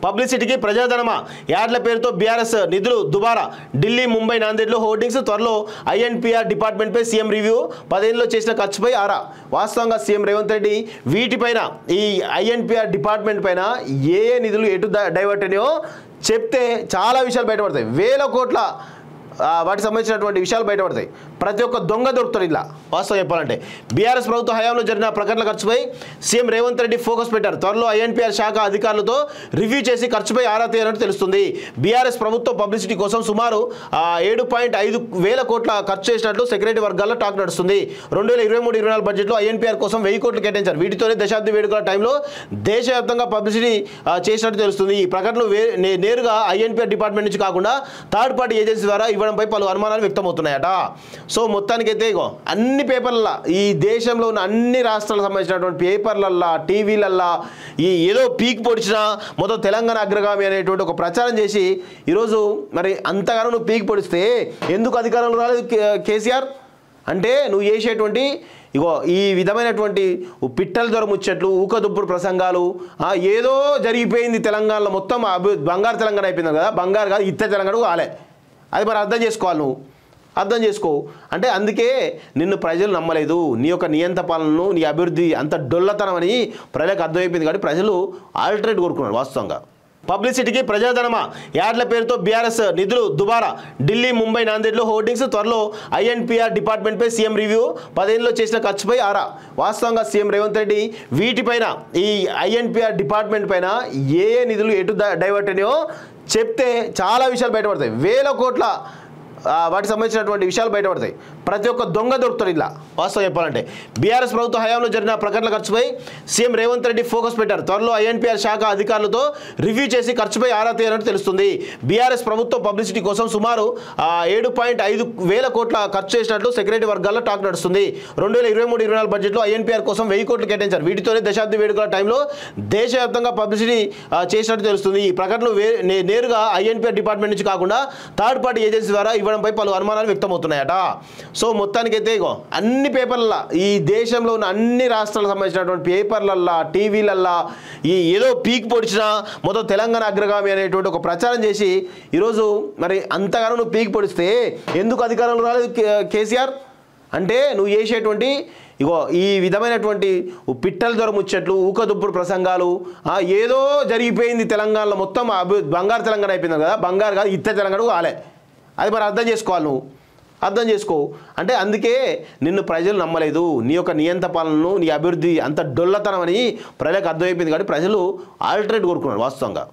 పబ్లిసిటీకి ప్రజాధనమా యాడ్ల పేరుతో బీఆర్ఎస్ నిధులు దుబారా ఢిల్లీ ముంబై నాందేడ్లో హోర్డింగ్స్ త్వరలో ఐఎన్పిఆర్ డిపార్ట్మెంట్పై సీఎం రివ్యూ 10 ఏళ్లలో చేసిన ఖర్చుపై ఆరా వాస్తవంగా సీఎం రేవంత్ రెడ్డి వీటిపైన ఈ ఐఎన్పిఆర్ డిపార్ట్మెంట్ పైన ఏ నిధులు ఎటు డైవర్ట్ అయినాయో చెప్తే చాలా విషయాలు బయటపడతాయి వేల కోట్ల వాటికి సంబంధించినటువంటి విషయాలు బయటపడతాయి ప్రతి ఒక్క దొంగ దొరుకుతారు ఇలా వాస్తవం చెప్పాలంటే బీఆర్ఎస్ ప్రభుత్వ హయాంలో జరిగిన ప్రకటనల ఖర్చుపై సీఎం రేవంత్ రెడ్డి ఫోకస్ పెట్టారు త్వరలో ఐఎన్పిఆర్ శాఖ అధికారులతో రివ్యూ చేసి ఖర్చుపై ఆరా తీయాలని తెలుస్తుంది బీఆర్ఎస్ ప్రభుత్వ పబ్లిసిటీ కోసం సుమారు 7.5 వేల కోట్ల ఖర్చు చేసినట్లు సెక్రటరీ వర్గాల్లో టాక్ నడుస్తుంది 2023-24 బడ్జెట్లో ఐఎన్పిఆర్ కోసం 1000 కోట్లు కేటాయించారు వీటితోనే దశాబ్ది వేడుకల టైంలో దేశవ్యాప్తంగా పబ్లిసిటీ చేసినట్టు తెలుస్తుంది ఈ ప్రకటనలు నేరుగా ఐఎన్పిఆర్ డిపార్ట్మెంట్ నుంచి కాకుండా థర్డ్ పార్టీ ఏజెన్సీ ద్వారా ఇవ్వడంపై పలు అనుమానాలు వ్యక్తమవుతున్నాయట సో మొత్తానికైతే ఇగో అన్ని పేపర్లలో ఈ దేశంలో ఉన్న అన్ని రాష్ట్రాలకు సంబంధించినటువంటి పేపర్లల్లో టీవీలల్లో ఈ ఏదో పీక్ పొడిచినా మొత్తం తెలంగాణ అగ్రగామి అనేటువంటి ఒక ప్రచారం చేసి ఈరోజు మరి అంతగానో నువ్వు పీక్ పొడిస్తే ఎందుకు అధికారంలో రాలేదు కేసీఆర్ అంటే నువ్వు చేసేటువంటి ఇగో ఈ విధమైనటువంటి పిట్టల దొర ముచ్చట్లు ఊకదుప్పుడు ప్రసంగాలు ఏదో జరిగిపోయింది తెలంగాణలో మొత్తం బంగారు తెలంగాణ అయిపోయింది కదా బంగారు కాదు ఇత్త తెలంగాణ కాలే అది మరి అర్థం చేసుకోవాలి నువ్వు అర్థం చేసుకో అంటే అందుకే నిన్ను ప్రజలు నమ్మలేదు నీ యొక్క నియంత పాలనను నీ అభివృద్ధి అంత డొల్లతనం అని ప్రజలకు అర్థమైపోయింది కాబట్టి ప్రజలు ఆల్టర్నేట్ కోరుకున్నారు వాస్తవంగా పబ్లిసిటీకి ప్రజాధనమా యాడ్ల పేరుతో బీఆర్ఎస్ నిధులు దుబారా ఢిల్లీ ముంబై నాందేడ్లో హోర్డింగ్స్ త్వరలో ఐఎన్పిఆర్ డిపార్ట్మెంట్పై సీఎం రివ్యూ 10 ఏళ్లలో చేసిన ఖర్చుపై ఆరా వాస్తవంగా సీఎం రేవంత్ రెడ్డి వీటిపైన ఈ ఐఎన్పిఆర్ డిపార్ట్మెంట్ పైన ఏ నిధులు ఎటు డైవర్ట్ అయినాయో చెప్తే చాలా విషయాలు బయటపడతాయి వేల కోట్ల వాటికి సంబంధించినటువంటి విషయాలు బయటపడతాయి ప్రతి ఒక్క దొంగ దొరుకుతారు ఇలా వాస్తవం చెప్పాలంటే బీఆర్ఎస్ ప్రభుత్వ హయాంలో జరిగిన ప్రకటనల ఖర్చుపై సీఎం రేవంత్ రెడ్డి ఫోకస్ పెట్టారు త్వరలో ఐఎన్పిఆర్ శాఖ అధికారులతో రివ్యూ చేసి ఖర్చుపై ఆరా తీయాలని తెలుస్తుంది బీఆర్ఎస్ ప్రభుత్వ పబ్లిసిటీ కోసం సుమారు 7.5 వేల కోట్ల ఖర్చు చేసినట్లు సెక్రటరీ వర్గాల్లో టాక్ నడుస్తుంది 2023-24 బడ్జెట్లో ఐఎన్పిఆర్ కోసం 1000 కోట్లు కేటాయించారు వీటితోనే దశాబ్ది వేడుకల టైంలో దేశవ్యాప్తంగా పబ్లిసిటీ చేసినట్టు తెలుస్తుంది ఈ ప్రకటనలు నేరుగా ఐఎన్పిఆర్ డిపార్ట్మెంట్ నుంచి కాకుండా థర్డ్ పార్టీ ఏజెన్సీ ద్వారా ఇవ్వడంపై పలు అనుమానాలు వ్యక్తమవుతున్నాయట సో మొత్తానికైతే ఇగో అన్ని పేపర్లలో ఈ దేశంలో ఉన్న అన్ని రాష్ట్రాలకు సంబంధించినటువంటి పేపర్లల్లో టీవీలల్లో ఈ ఏదో పీక్ పొడిచినా మొత్తం తెలంగాణ అగ్రగామి అనేటువంటి ఒక ప్రచారం చేసి ఈరోజు మరి అంతగానో నువ్వు పీక్ పొడిస్తే ఎందుకు అధికారంలో రాలేదు కేసీఆర్ అంటే నువ్వు చేసేటువంటి ఇగో ఈ విధమైనటువంటి పిట్టల దొర ముచ్చట్లు ఊకదుప్పుడు ప్రసంగాలు ఏదో జరిగిపోయింది తెలంగాణలో మొత్తం బంగారు తెలంగాణ అయిపోయింది కదా బంగారు కాదు ఇత్త తెలంగాణ కాలే అది మరి అర్థం చేసుకోవాలి నువ్వు అర్థం చేసుకో అంటే అందుకే నిన్ను ప్రజలు నమ్మలేదు నీ యొక్క నియంత పాలనను నీ అభివృద్ధి అంత డొల్లతనం అని ప్రజలకు అర్థమైపోయింది కాబట్టి ప్రజలు ఆల్టర్నేట్ కోరుకున్నారు వాస్తవంగా